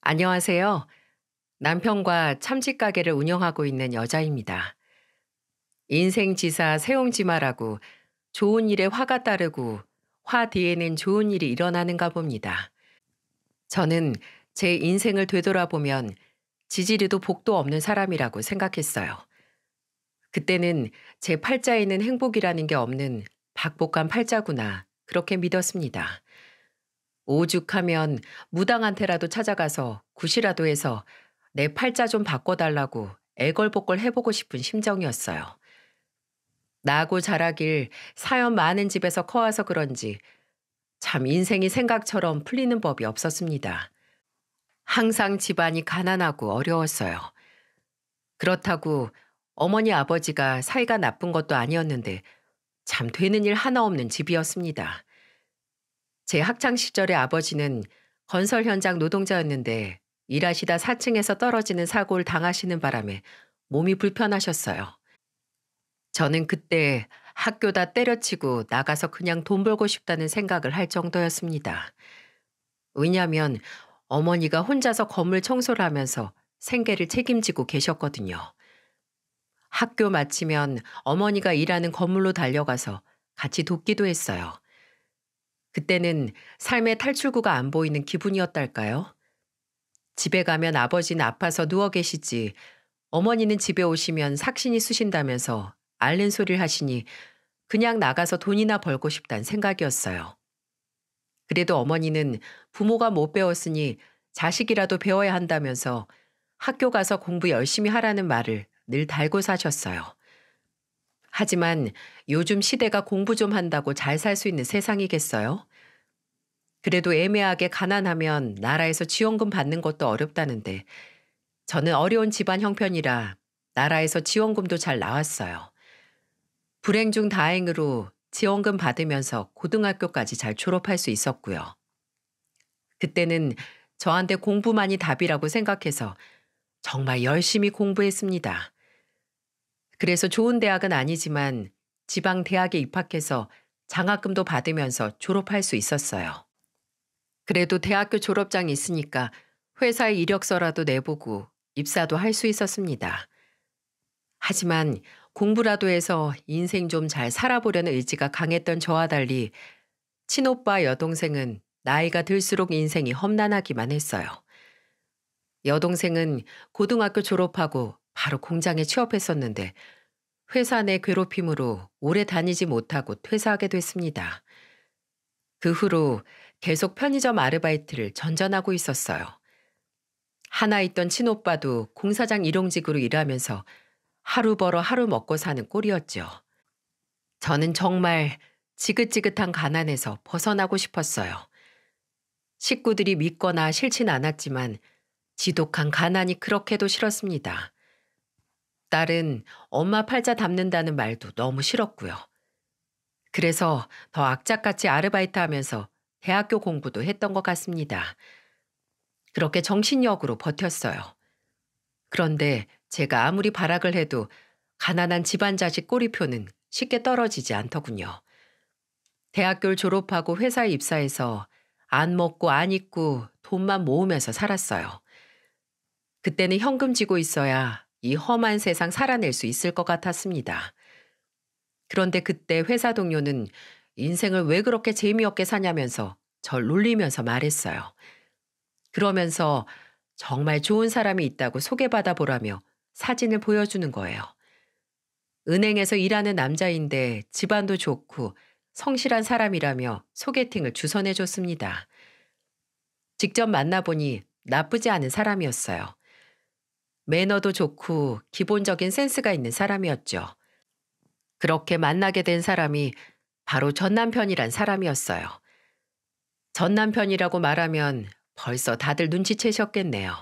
안녕하세요. 남편과 참치 가게를 운영하고 있는 여자입니다. 인생지사 세용지마라고 좋은 일에 화가 따르고 화 뒤에는 좋은 일이 일어나는가 봅니다. 저는 제 인생을 되돌아보면 지지리도 복도 없는 사람이라고 생각했어요. 그때는 제 팔자에는 행복이라는 게 없는 박복한 팔자구나 그렇게 믿었습니다. 오죽하면 무당한테라도 찾아가서 굿이라도 해서 내 팔자 좀 바꿔달라고 애걸복걸 해보고 싶은 심정이었어요. 나고 자라길 사연 많은 집에서 커와서 그런지 참 인생이 생각처럼 풀리는 법이 없었습니다. 항상 집안이 가난하고 어려웠어요. 그렇다고 어머니 아버지가 사이가 나쁜 것도 아니었는데 참 되는 일 하나 없는 집이었습니다. 제 학창 시절의 아버지는 건설 현장 노동자였는데 일하시다 4층에서 떨어지는 사고를 당하시는 바람에 몸이 불편하셨어요. 저는 그때 학교다 때려치고 나가서 그냥 돈 벌고 싶다는 생각을 할 정도였습니다. 왜냐하면 어머니가 혼자서 건물 청소를 하면서 생계를 책임지고 계셨거든요. 학교 마치면 어머니가 일하는 건물로 달려가서 같이 돕기도 했어요. 그때는 삶의 탈출구가 안 보이는 기분이었달까요? 집에 가면 아버지는 아파서 누워 계시지 어머니는 집에 오시면 삭신이 쑤신다면서 앓는 소리를 하시니 그냥 나가서 돈이나 벌고 싶단 생각이었어요. 그래도 어머니는 부모가 못 배웠으니 자식이라도 배워야 한다면서 학교 가서 공부 열심히 하라는 말을 늘 달고 사셨어요. 하지만 요즘 시대가 공부 좀 한다고 잘 살 수 있는 세상이겠어요? 그래도 애매하게 가난하면 나라에서 지원금 받는 것도 어렵다는데 저는 어려운 집안 형편이라 나라에서 지원금도 잘 나왔어요. 불행 중 다행으로 지원금 받으면서 고등학교까지 잘 졸업할 수 있었고요. 그때는 저한테 공부만이 답이라고 생각해서 정말 열심히 공부했습니다. 그래서 좋은 대학은 아니지만 지방 대학에 입학해서 장학금도 받으면서 졸업할 수 있었어요. 그래도 대학교 졸업장이 있으니까 회사에 이력서라도 내보고 입사도 할 수 있었습니다. 하지만 공부라도 해서 인생 좀 잘 살아보려는 의지가 강했던 저와 달리 친오빠 여동생은 나이가 들수록 인생이 험난하기만 했어요. 여동생은 고등학교 졸업하고 바로 공장에 취업했었는데 회사 내 괴롭힘으로 오래 다니지 못하고 퇴사하게 됐습니다. 그 후로 계속 편의점 아르바이트를 전전하고 있었어요. 하나 있던 친오빠도 공사장 일용직으로 일하면서 하루 벌어 하루 먹고 사는 꼴이었죠. 저는 정말 지긋지긋한 가난에서 벗어나고 싶었어요. 식구들이 믿거나 싫진 않았지만 지독한 가난이 그렇게도 싫었습니다. 딸은 엄마 팔자 담는다는 말도 너무 싫었고요. 그래서 더 악착같이 아르바이트 하면서 대학교 공부도 했던 것 같습니다. 그렇게 정신력으로 버텼어요. 그런데 제가 아무리 발악을 해도 가난한 집안 자식 꼬리표는 쉽게 떨어지지 않더군요. 대학교를 졸업하고 회사에 입사해서 안 먹고 안 입고 돈만 모으면서 살았어요. 그때는 현금 쥐고 있어야 이 험한 세상 살아낼 수 있을 것 같았습니다. 그런데 그때 회사 동료는 인생을 왜 그렇게 재미없게 사냐면서 절 놀리면서 말했어요. 그러면서 정말 좋은 사람이 있다고 소개받아 보라며 사진을 보여주는 거예요. 은행에서 일하는 남자인데 집안도 좋고 성실한 사람이라며 소개팅을 주선해 줬습니다. 직접 만나보니 나쁘지 않은 사람이었어요. 매너도 좋고 기본적인 센스가 있는 사람이었죠. 그렇게 만나게 된 사람이 바로 전 남편이란 사람이었어요. 전 남편이라고 말하면 벌써 다들 눈치채셨겠네요.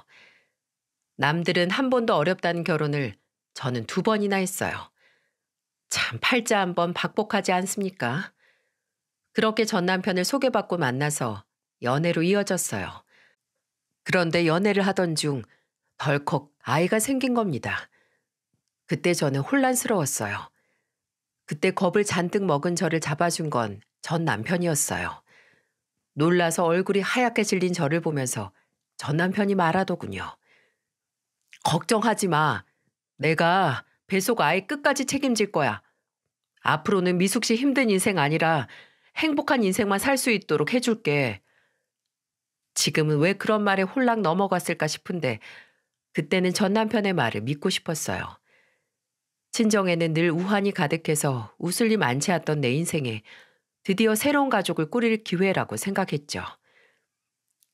남들은 한 번도 어렵다는 결혼을 저는 2번이나 했어요. 참 팔자 한번 박복하지 않습니까? 그렇게 전 남편을 소개받고 만나서 연애로 이어졌어요. 그런데 연애를 하던 중 덜컥 아이가 생긴 겁니다. 그때 저는 혼란스러웠어요. 그때 겁을 잔뜩 먹은 저를 잡아준 건 전 남편이었어요. 놀라서 얼굴이 하얗게 질린 저를 보면서 전 남편이 말하더군요. 걱정하지 마. 내가 배속 아이 끝까지 책임질 거야. 앞으로는 미숙 씨 힘든 인생 아니라 행복한 인생만 살 수 있도록 해줄게. 지금은 왜 그런 말에 홀랑 넘어갔을까 싶은데 그때는 전 남편의 말을 믿고 싶었어요. 친정에는 늘 우환이 가득해서 웃을 일 많지 않던 내 인생에 드디어 새로운 가족을 꾸릴 기회라고 생각했죠.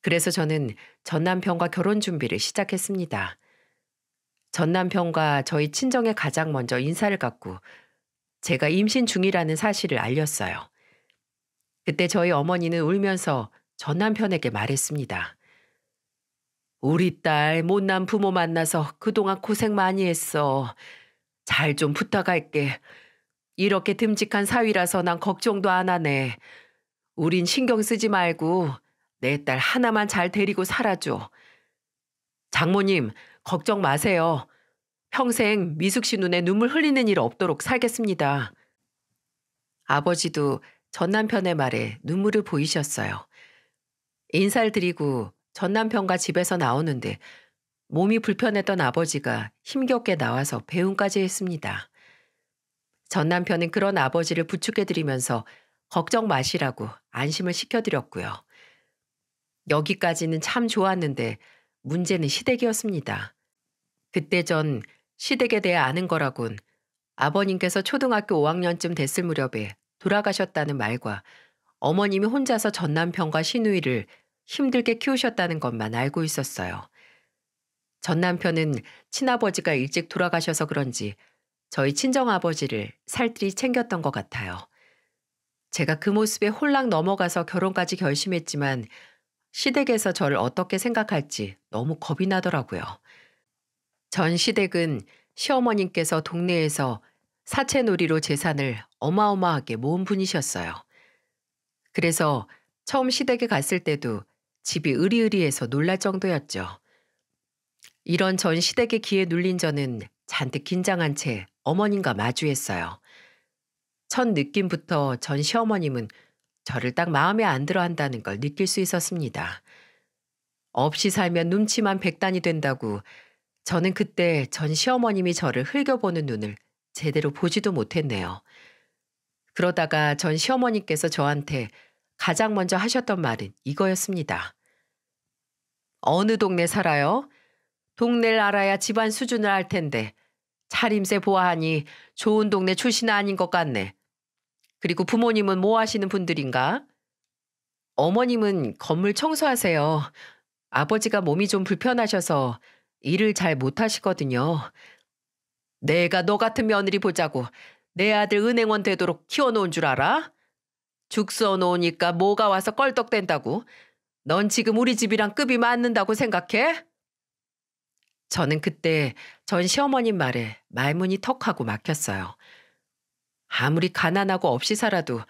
그래서 저는 전 남편과 결혼 준비를 시작했습니다. 전 남편과 저희 친정에 가장 먼저 인사를 갖고 제가 임신 중이라는 사실을 알렸어요. 그때 저희 어머니는 울면서 전 남편에게 말했습니다. 우리 딸 못난 부모 만나서 그동안 고생 많이 했어. 잘 좀 부탁할게. 이렇게 듬직한 사위라서 난 걱정도 안 하네. 우린 신경 쓰지 말고 내 딸 하나만 잘 데리고 살아줘. 장모님, 걱정 마세요. 평생 미숙 씨 눈에 눈물 흘리는 일 없도록 살겠습니다. 아버지도 전 남편의 말에 눈물을 보이셨어요. 인사를 드리고 전 남편과 집에서 나오는데 몸이 불편했던 아버지가 힘겹게 나와서 배웅까지 했습니다. 전 남편은 그런 아버지를 부축해드리면서 걱정 마시라고 안심을 시켜드렸고요. 여기까지는 참 좋았는데 문제는 시댁이었습니다. 그때 전 시댁에 대해 아는 거라곤 아버님께서 초등학교 5학년쯤 됐을 무렵에 돌아가셨다는 말과 어머님이 혼자서 전 남편과 시누이를 힘들게 키우셨다는 것만 알고 있었어요. 전 남편은 친아버지가 일찍 돌아가셔서 그런지 저희 친정아버지를 살뜰히 챙겼던 것 같아요. 제가 그 모습에 홀랑 넘어가서 결혼까지 결심했지만 시댁에서 저를 어떻게 생각할지 너무 겁이 나더라고요. 전 시댁은 시어머님께서 동네에서 사채놀이로 재산을 어마어마하게 모은 분이셨어요. 그래서 처음 시댁에 갔을 때도 집이 으리으리해서 놀랄 정도였죠. 이런 전 시댁의 기에 눌린 저는 잔뜩 긴장한 채 어머님과 마주했어요. 첫 느낌부터 전 시어머님은 저를 딱 마음에 안 들어 한다는 걸 느낄 수 있었습니다. 없이 살면 눈치만 백단이 된다고 저는 그때 전 시어머님이 저를 흘겨보는 눈을 제대로 보지도 못했네요. 그러다가 전 시어머님께서 저한테 가장 먼저 하셨던 말은 이거였습니다. 어느 동네 살아요? 동네를 알아야 집안 수준을 알 텐데 차림새 보아하니 좋은 동네 출신은 아닌 것 같네. 그리고 부모님은 뭐 하시는 분들인가? 어머님은 건물 청소하세요. 아버지가 몸이 좀 불편하셔서 일을 잘 못하시거든요. 내가 너 같은 며느리 보자고 내 아들 은행원 되도록 키워놓은 줄 알아? 죽 써놓으니까 뭐가 와서 껄떡댄다고. 넌 지금 우리 집이랑 급이 맞는다고 생각해? 저는 그때 전 시어머님 말에 말문이 턱하고 막혔어요. 아무리 가난하고 없이 살아도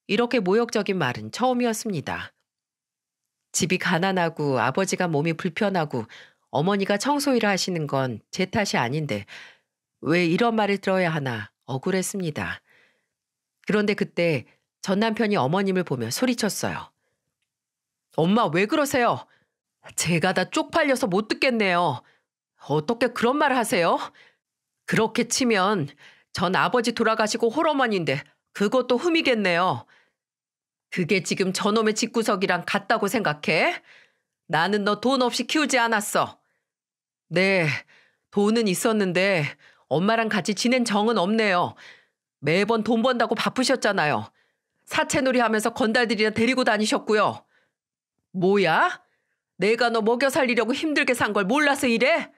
이렇게 모욕적인 말은 처음이었습니다. 집이 가난하고 아버지가 몸이 불편하고 어머니가 청소일을 하시는 건 제 탓이 아닌데 왜 이런 말을 들어야 하나 억울했습니다. 그런데 그때 전 남편이 어머님을 보며 소리쳤어요. 엄마 왜 그러세요? 제가 다 쪽팔려서 못 듣겠네요. 어떻게 그런 말을 하세요? 그렇게 치면 전 아버지 돌아가시고 홀어머니인데 그것도 흠이겠네요. 그게 지금 저놈의 집구석이랑 같다고 생각해? 나는 너 돈 없이 키우지 않았어. 네, 돈은 있었는데 엄마랑 같이 지낸 정은 없네요. 매번 돈 번다고 바쁘셨잖아요. 사채놀이 하면서 건달들이나 데리고 다니셨고요. 뭐야? 내가 너 먹여 살리려고 힘들게 산 걸 몰라서 이래?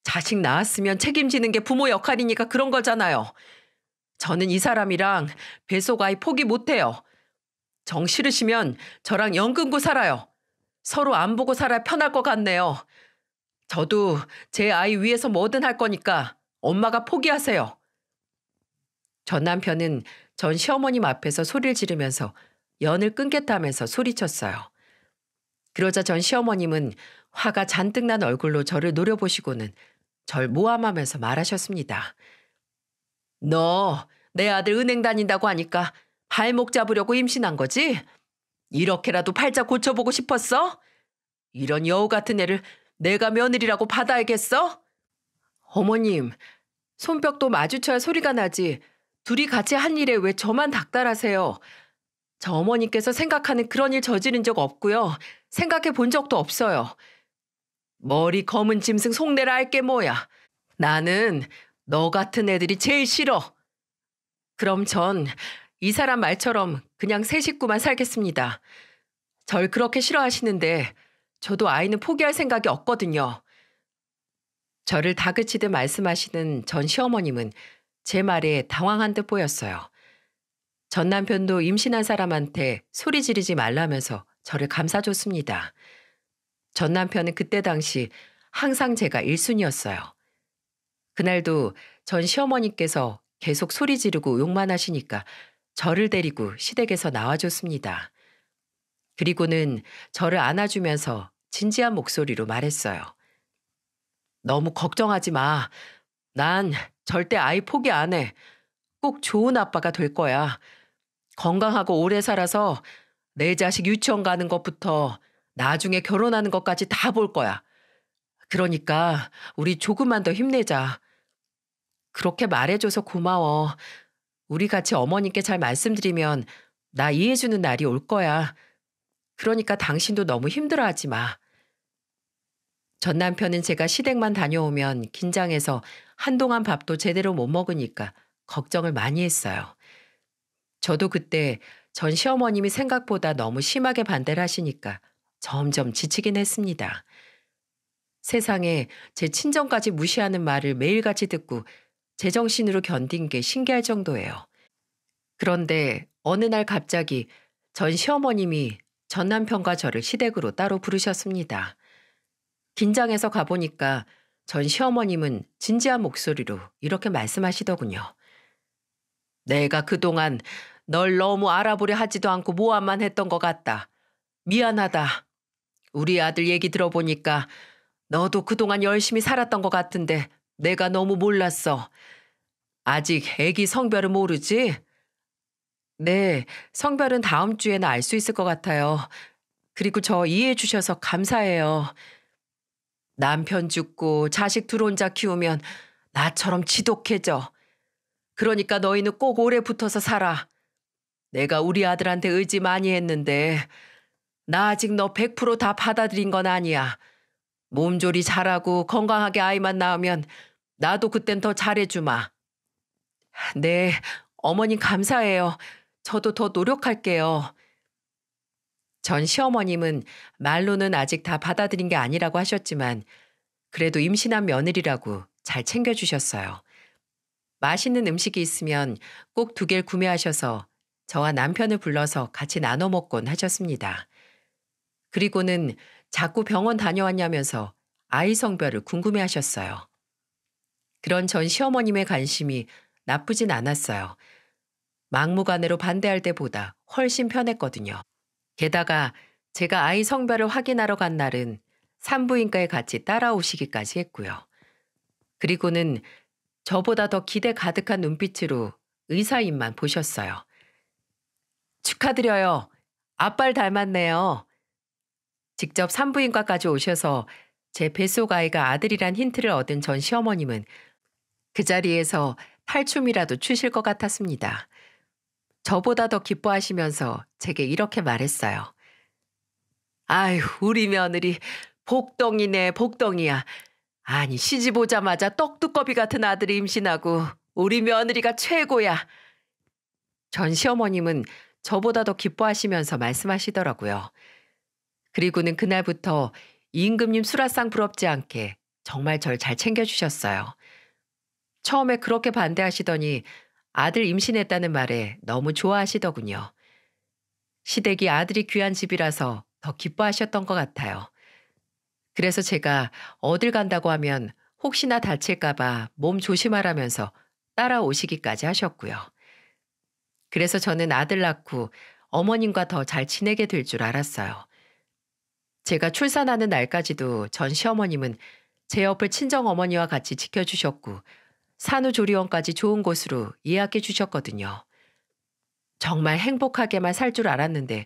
자식 낳았으면 책임지는 게 부모 역할이니까 그런 거잖아요. 저는 이 사람이랑 배속 아이 포기 못해요. 정 싫으시면 저랑 연 끊고 살아요. 서로 안 보고 살아야 편할 것 같네요. 저도 제 아이 위해서 뭐든 할 거니까 엄마가 포기하세요. 전 남편은 전 시어머님 앞에서 소리를 지르면서 연을 끊겠다면서 소리쳤어요. 그러자 전 시어머님은 화가 잔뜩 난 얼굴로 저를 노려보시고는 절 모함하면서 말하셨습니다. 너 내 아들 은행 다닌다고 하니까 발목 잡으려고 임신한 거지? 이렇게라도 팔자 고쳐보고 싶었어? 이런 여우 같은 애를 내가 며느리라고 받아야겠어? 어머님, 손뼉도 마주쳐야 소리가 나지. 둘이 같이 한 일에 왜 저만 닥달하세요? 저 어머니께서 생각하는 그런 일 저지른 적 없고요. 생각해 본 적도 없어요. 머리 검은 짐승 속내라 할 게 뭐야. 나는 너 같은 애들이 제일 싫어. 그럼 전 이 사람 말처럼 그냥 새 식구만 살겠습니다. 절 그렇게 싫어하시는데 저도 아이는 포기할 생각이 없거든요. 저를 다그치듯 말씀하시는 전 시어머님은 제 말에 당황한 듯 보였어요. 전 남편도 임신한 사람한테 소리 지르지 말라면서 저를 감싸줬습니다. 전 남편은 그때 당시 항상 제가 1순위였어요. 그날도 전 시어머니께서 계속 소리 지르고 욕만 하시니까 저를 데리고 시댁에서 나와줬습니다. 그리고는 저를 안아주면서 진지한 목소리로 말했어요. 너무 걱정하지 마. 난 절대 아이 포기 안 해. 꼭 좋은 아빠가 될 거야. 건강하고 오래 살아서 내 자식 유치원 가는 것부터 나중에 결혼하는 것까지 다 볼 거야. 그러니까 우리 조금만 더 힘내자. 그렇게 말해줘서 고마워. 우리 같이 어머님께 잘 말씀드리면 나 이해해주는 날이 올 거야. 그러니까 당신도 너무 힘들어하지 마. 전 남편은 제가 시댁만 다녀오면 긴장해서 한동안 밥도 제대로 못 먹으니까 걱정을 많이 했어요. 저도 그때 전 시어머님이 생각보다 너무 심하게 반대를 하시니까 점점 지치긴 했습니다. 세상에 제 친정까지 무시하는 말을 매일같이 듣고 제정신으로 견딘 게 신기할 정도예요. 그런데 어느 날 갑자기 전 시어머님이 전 남편과 저를 시댁으로 따로 부르셨습니다. 긴장해서 가보니까 전 시어머님은 진지한 목소리로 이렇게 말씀하시더군요. 내가 그동안 널 너무 알아보려 하지도 않고 모함만 했던 것 같다. 미안하다. 우리 아들 얘기 들어보니까 너도 그동안 열심히 살았던 것 같은데 내가 너무 몰랐어. 아직 애기 성별은 모르지? 네, 성별은 다음 주에는 알 수 있을 것 같아요. 그리고 저 이해해 주셔서 감사해요. 남편 죽고 자식 둘 혼자 키우면 나처럼 지독해져. 그러니까 너희는 꼭 오래 붙어서 살아. 내가 우리 아들한테 의지 많이 했는데 나 아직 너 100%다 받아들인 건 아니야. 몸조리 잘하고 건강하게 아이만 낳으면 나도 그땐 더 잘해주마. 네, 어머님 감사해요. 저도 더 노력할게요. 전 시어머님은 말로는 아직 다 받아들인 게 아니라고 하셨지만 그래도 임신한 며느리라고 잘 챙겨주셨어요. 맛있는 음식이 있으면 꼭 2개를 구매하셔서 저와 남편을 불러서 같이 나눠 먹곤 하셨습니다. 그리고는 자꾸 병원 다녀왔냐면서 아이 성별을 궁금해 하셨어요. 그런 전 시어머님의 관심이 나쁘진 않았어요. 막무가내로 반대할 때보다 훨씬 편했거든요. 게다가 제가 아이 성별을 확인하러 간 날은 산부인과에 같이 따라오시기까지 했고요. 그리고는 저보다 더 기대 가득한 눈빛으로 의사님만 보셨어요. 축하드려요. 아빠를 닮았네요. 직접 산부인과까지 오셔서 제 뱃속 아이가 아들이란 힌트를 얻은 전 시어머님은 그 자리에서 탈춤이라도 추실 것 같았습니다. 저보다 더 기뻐하시면서 제게 이렇게 말했어요. 아유, 우리 며느리 복덩이네, 복덩이야. 아니, 시집 오자마자 떡두꺼비 같은 아들이 임신하고 우리 며느리가 최고야. 전 시어머님은 저보다 더 기뻐하시면서 말씀하시더라고요. 그리고는 그날부터 임금님 수라상 부럽지 않게 정말 절 잘 챙겨주셨어요. 처음에 그렇게 반대하시더니 아들 임신했다는 말에 너무 좋아하시더군요. 시댁이 아들이 귀한 집이라서 더 기뻐하셨던 것 같아요. 그래서 제가 어딜 간다고 하면 혹시나 다칠까봐 몸 조심하라면서 따라오시기까지 하셨고요. 그래서 저는 아들 낳고 어머님과 더 잘 지내게 될 줄 알았어요. 제가 출산하는 날까지도 전 시어머님은 제 옆을 친정어머니와 같이 지켜주셨고 산후조리원까지 좋은 곳으로 예약해 주셨거든요. 정말 행복하게만 살 줄 알았는데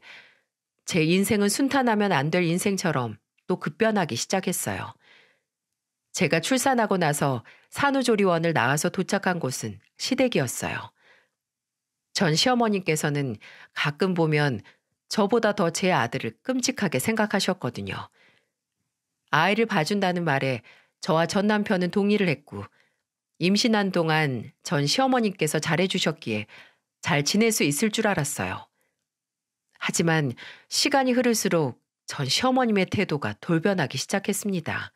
제 인생은 순탄하면 안 될 인생처럼 또 급변하기 시작했어요. 제가 출산하고 나서 산후조리원을 나와서 도착한 곳은 시댁이었어요. 전 시어머님께서는 가끔 보면 저보다 더 제 아들을 끔찍하게 생각하셨거든요. 아이를 봐준다는 말에 저와 전 남편은 동의를 했고, 임신한 동안 전 시어머님께서 잘해주셨기에 잘 지낼 수 있을 줄 알았어요. 하지만 시간이 흐를수록 전 시어머님의 태도가 돌변하기 시작했습니다.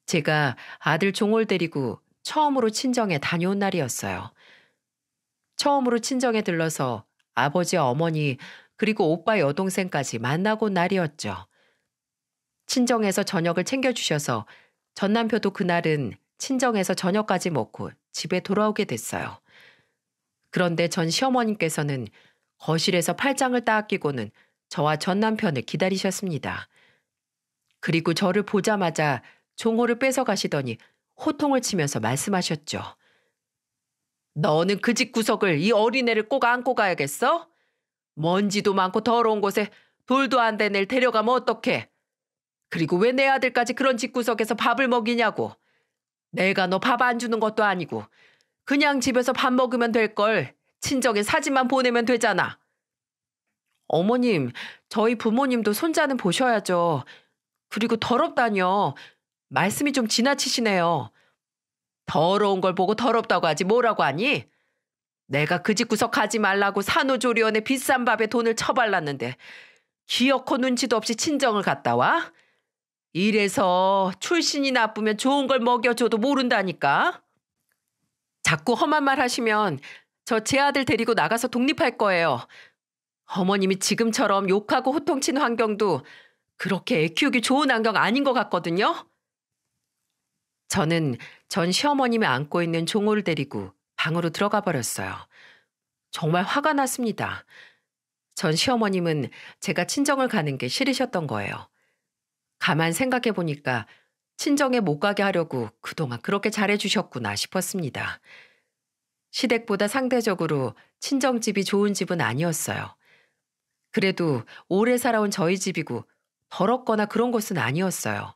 제가 아들 종을 데리고 처음으로 친정에 다녀온 날이었어요. 처음으로 친정에 들러서 아버지와 어머니 그리고 오빠 여동생까지 만나고 온 날이었죠. 친정에서 저녁을 챙겨주셔서 전 남편도 그날은 친정에서 저녁까지 먹고 집에 돌아오게 됐어요. 그런데 전 시어머님께서는 거실에서 팔짱을 딱 끼고는 저와 전 남편을 기다리셨습니다. 그리고 저를 보자마자 종호를 뺏어가시더니 호통을 치면서 말씀하셨죠. 너는 그 집 구석을 이 어린애를 꼭 안고 가야겠어? 먼지도 많고 더러운 곳에 돌도 안 된 애를 데려가면 어떡해? 그리고 왜 내 아들까지 그런 집구석에서 밥을 먹이냐고. 내가 너 밥 안 주는 것도 아니고 그냥 집에서 밥 먹으면 될 걸 친정에 사진만 보내면 되잖아. 어머님, 저희 부모님도 손자는 보셔야죠. 그리고 더럽다뇨. 말씀이 좀 지나치시네요. 더러운 걸 보고 더럽다고 하지 뭐라고 하니? 내가 그 집구석 가지 말라고 산후조리원에 비싼 밥에 돈을 처발랐는데 기어코 눈치도 없이 친정을 갔다 와? 이래서 출신이 나쁘면 좋은 걸 먹여줘도 모른다니까. 자꾸 험한 말 하시면 저 제 아들 데리고 나가서 독립할 거예요. 어머님이 지금처럼 욕하고 호통치는 환경도 그렇게 애 키우기 좋은 환경 아닌 것 같거든요. 저는 전 시어머님이 안고 있는 종호를 데리고 방으로 들어가 버렸어요. 정말 화가 났습니다. 전 시어머님은 제가 친정을 가는 게 싫으셨던 거예요. 가만 생각해 보니까 친정에 못 가게 하려고 그동안 그렇게 잘해주셨구나 싶었습니다. 시댁보다 상대적으로 친정집이 좋은 집은 아니었어요. 그래도 오래 살아온 저희 집이고 더럽거나 그런 곳은 아니었어요.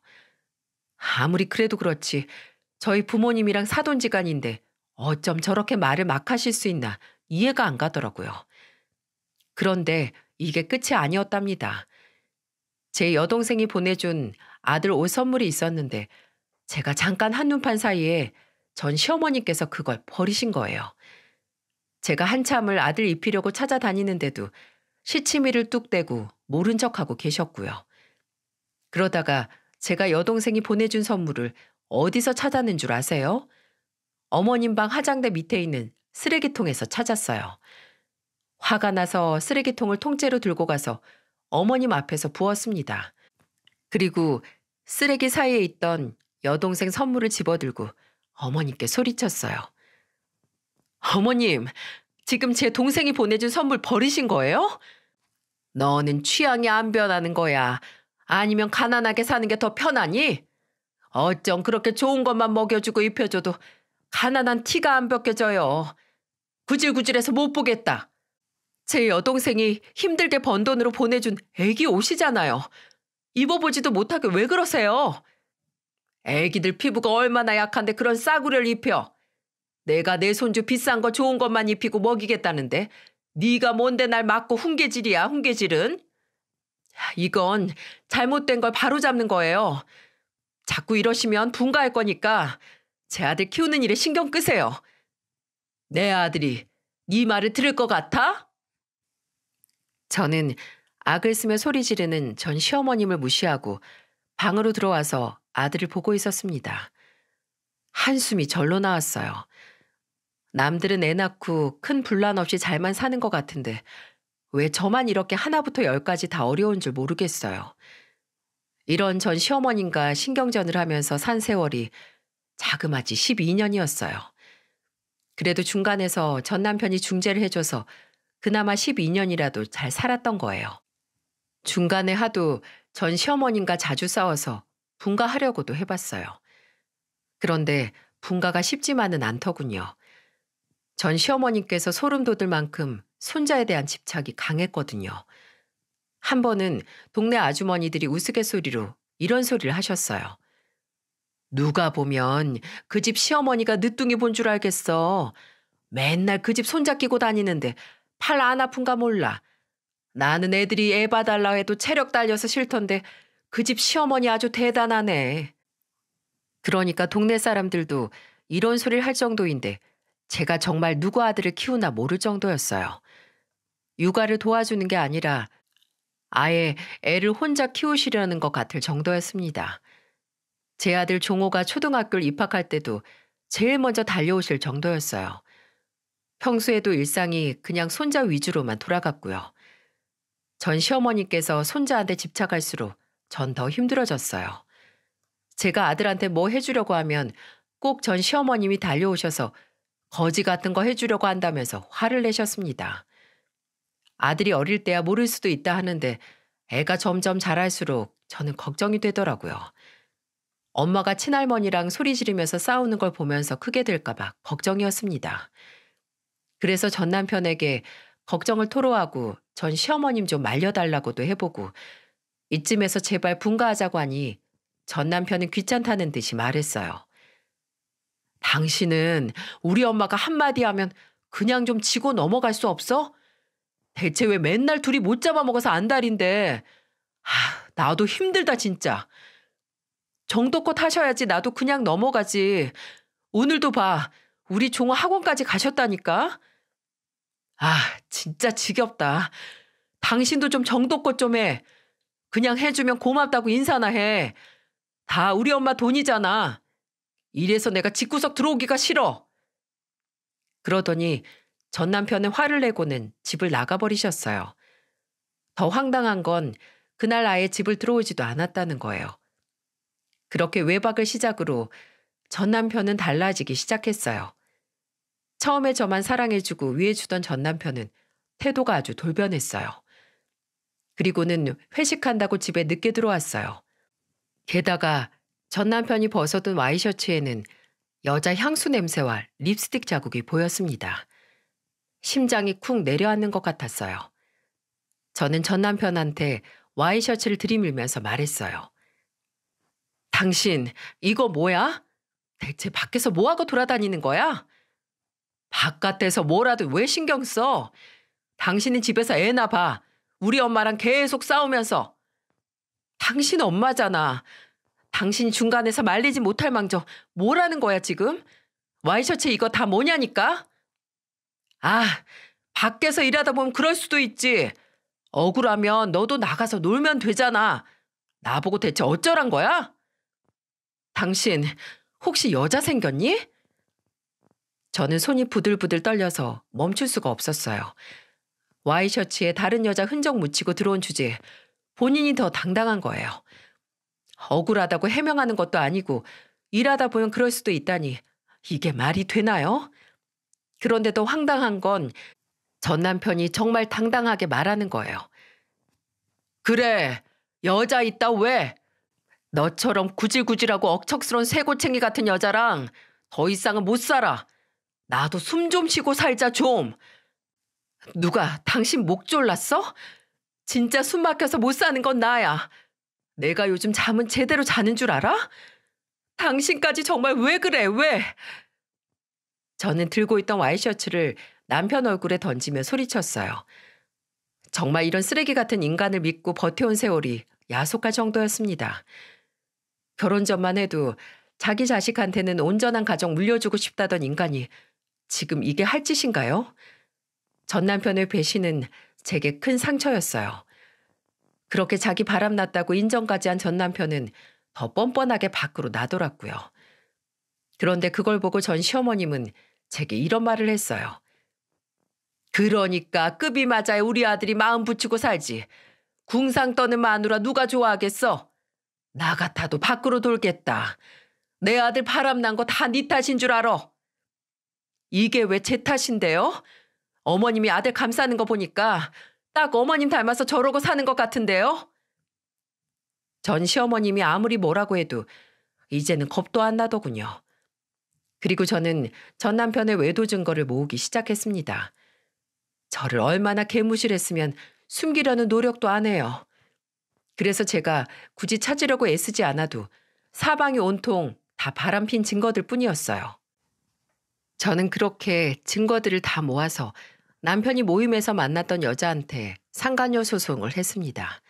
아무리 그래도 그렇지 저희 부모님이랑 사돈지간인데 어쩜 저렇게 말을 막 하실 수 있나 이해가 안 가더라고요. 그런데 이게 끝이 아니었답니다. 제 여동생이 보내준 아들 옷 선물이 있었는데 제가 잠깐 한눈판 사이에 전 시어머니께서 그걸 버리신 거예요. 제가 한참을 아들 입히려고 찾아다니는데도 시치미를 뚝 떼고 모른 척하고 계셨고요. 그러다가 제가 여동생이 보내준 선물을 어디서 찾았는 줄 아세요? 어머님 방 화장대 밑에 있는 쓰레기통에서 찾았어요. 화가 나서 쓰레기통을 통째로 들고 가서 어머님 앞에서 부었습니다. 그리고 쓰레기 사이에 있던 여동생 선물을 집어들고 어머님께 소리쳤어요. 어머님, 지금 제 동생이 보내준 선물 버리신 거예요? 너는 취향이 안 변하는 거야. 아니면 가난하게 사는 게 더 편하니? 어쩜 그렇게 좋은 것만 먹여주고 입혀줘도 가난한 티가 안 벗겨져요. 구질구질해서 못 보겠다. 제 여동생이 힘들게 번 돈으로 보내준 애기 옷이잖아요. 입어보지도 못하게 왜 그러세요? 애기들 피부가 얼마나 약한데 그런 싸구려를 입혀. 내가 내 손주 비싼 거 좋은 것만 입히고 먹이겠다는데 네가 뭔데 날 맞고 훈계질이야, 훈계질은. 이건 잘못된 걸 바로잡는 거예요. 자꾸 이러시면 분가할 거니까 제 아들 키우는 일에 신경 끄세요. 내 아들이 네 말을 들을 것 같아? 저는 악을 쓰며 소리 지르는 전 시어머님을 무시하고 방으로 들어와서 아들을 보고 있었습니다. 한숨이 절로 나왔어요. 남들은 애 낳고 큰 분란 없이 잘만 사는 것 같은데 왜 저만 이렇게 하나부터 열까지 다 어려운 줄 모르겠어요. 이런 전 시어머님과 신경전을 하면서 산 세월이 자그마치 12년이었어요. 그래도 중간에서 전 남편이 중재를 해줘서 그나마 12년이라도 잘 살았던 거예요. 중간에 하도 전 시어머님과 자주 싸워서 분가하려고도 해봤어요. 그런데 분가가 쉽지만은 않더군요. 전 시어머님께서 소름 돋을 만큼 손자에 대한 집착이 강했거든요. 한 번은 동네 아주머니들이 우스갯소리로 이런 소리를 하셨어요. 누가 보면 그 집 시어머니가 늦둥이 본 줄 알겠어. 맨날 그 집 손잡히고 다니는데 팔 안 아픈가 몰라. 나는 애들이 애 봐달라 해도 체력 딸려서 싫던데 그 집 시어머니 아주 대단하네. 그러니까 동네 사람들도 이런 소리를 할 정도인데 제가 정말 누구 아들을 키우나 모를 정도였어요. 육아를 도와주는 게 아니라 아예 애를 혼자 키우시려는 것 같을 정도였습니다. 제 아들 종호가 초등학교를 입학할 때도 제일 먼저 달려오실 정도였어요. 평소에도 일상이 그냥 손자 위주로만 돌아갔고요. 전 시어머니께서 손자한테 집착할수록 전 더 힘들어졌어요. 제가 아들한테 뭐 해주려고 하면 꼭 전 시어머님이 달려오셔서 거지 같은 거 해주려고 한다면서 화를 내셨습니다. 아들이 어릴 때야 모를 수도 있다 하는데 애가 점점 자랄수록 저는 걱정이 되더라고요. 엄마가 친할머니랑 소리 지르면서 싸우는 걸 보면서 크게 될까봐 걱정이었습니다. 그래서 전 남편에게 걱정을 토로하고 전 시어머님 좀 말려달라고도 해보고 이쯤에서 제발 분가하자고 하니 전 남편은 귀찮다는 듯이 말했어요. 당신은 우리 엄마가 한마디 하면 그냥 좀 지고 넘어갈 수 없어? 대체 왜 맨날 둘이 못 잡아먹어서 안달인데. 나도 힘들다 진짜. 정도껏 하셔야지 나도 그냥 넘어가지. 오늘도 봐. 우리 종호 학원까지 가셨다니까. 진짜 지겹다. 당신도 좀 정도껏 좀 해. 그냥 해주면 고맙다고 인사나 해. 다 우리 엄마 돈이잖아. 이래서 내가 집구석 들어오기가 싫어. 그러더니 전 남편은 화를 내고는 집을 나가버리셨어요. 더 황당한 건 그날 아예 집을 들어오지도 않았다는 거예요. 그렇게 외박을 시작으로 전 남편은 달라지기 시작했어요. 처음에 저만 사랑해주고 위해주던 전 남편은 태도가 아주 돌변했어요. 그리고는 회식한다고 집에 늦게 들어왔어요. 게다가 전 남편이 벗어둔 와이셔츠에는 여자 향수 냄새와 립스틱 자국이 보였습니다. 심장이 쿵 내려앉는 것 같았어요. 저는 전 남편한테 와이셔츠를 들이밀면서 말했어요. 당신 이거 뭐야? 대체 밖에서 뭐하고 돌아다니는 거야? 바깥에서 뭐라도 왜 신경 써? 당신은 집에서 애나 봐. 우리 엄마랑 계속 싸우면서. 당신 엄마잖아. 당신이 중간에서 말리지 못할 망정 뭐라는 거야 지금? 와이셔츠 이거 다 뭐냐니까? 밖에서 일하다 보면 그럴 수도 있지. 억울하면 너도 나가서 놀면 되잖아. 나보고 대체 어쩌란 거야? 당신 혹시 여자 생겼니? 저는 손이 부들부들 떨려서 멈출 수가 없었어요. 와이셔츠에 다른 여자 흔적 묻히고 들어온 주제에 본인이 더 당당한 거예요. 억울하다고 해명하는 것도 아니고 일하다 보면 그럴 수도 있다니 이게 말이 되나요? 그런데 더 황당한 건 전 남편이 정말 당당하게 말하는 거예요. 그래, 여자 있다 왜? 너처럼 구질구질하고 억척스러운 쇠고챙이 같은 여자랑 더 이상은 못 살아. 나도 숨 좀 쉬고 살자 좀. 누가 당신 목 졸랐어? 진짜 숨 막혀서 못 사는 건 나야. 내가 요즘 잠은 제대로 자는 줄 알아? 당신까지 정말 왜 그래 왜? 저는 들고 있던 와이셔츠를 남편 얼굴에 던지며 소리쳤어요. 정말 이런 쓰레기 같은 인간을 믿고 버텨온 세월이 야속할 정도였습니다. 결혼 전만 해도 자기 자식한테는 온전한 가정 물려주고 싶다던 인간이 지금 이게 할 짓인가요? 전 남편의 배신은 제게 큰 상처였어요. 그렇게 자기 바람났다고 인정까지 한 전 남편은 더 뻔뻔하게 밖으로 나돌았고요. 그런데 그걸 보고 전 시어머님은 제게 이런 말을 했어요. 그러니까 급이 맞아야 우리 아들이 마음 붙이고 살지. 궁상 떠는 마누라 누가 좋아하겠어? 나 같아도 밖으로 돌겠다. 내 아들 바람난 거 다 네 탓인 줄 알아. 이게 왜 제 탓인데요? 어머님이 아들 감싸는 거 보니까 딱 어머님 닮아서 저러고 사는 것 같은데요? 전 시어머님이 아무리 뭐라고 해도 이제는 겁도 안 나더군요. 그리고 저는 전 남편의 외도 증거를 모으기 시작했습니다. 저를 얼마나 개무실했으면 숨기려는 노력도 안 해요. 그래서 제가 굳이 찾으려고 애쓰지 않아도 사방이 온통 다 바람핀 증거들 뿐이었어요. 저는 그렇게 증거들을 다 모아서 남편이 모임에서 만났던 여자한테 상간녀 소송을 했습니다.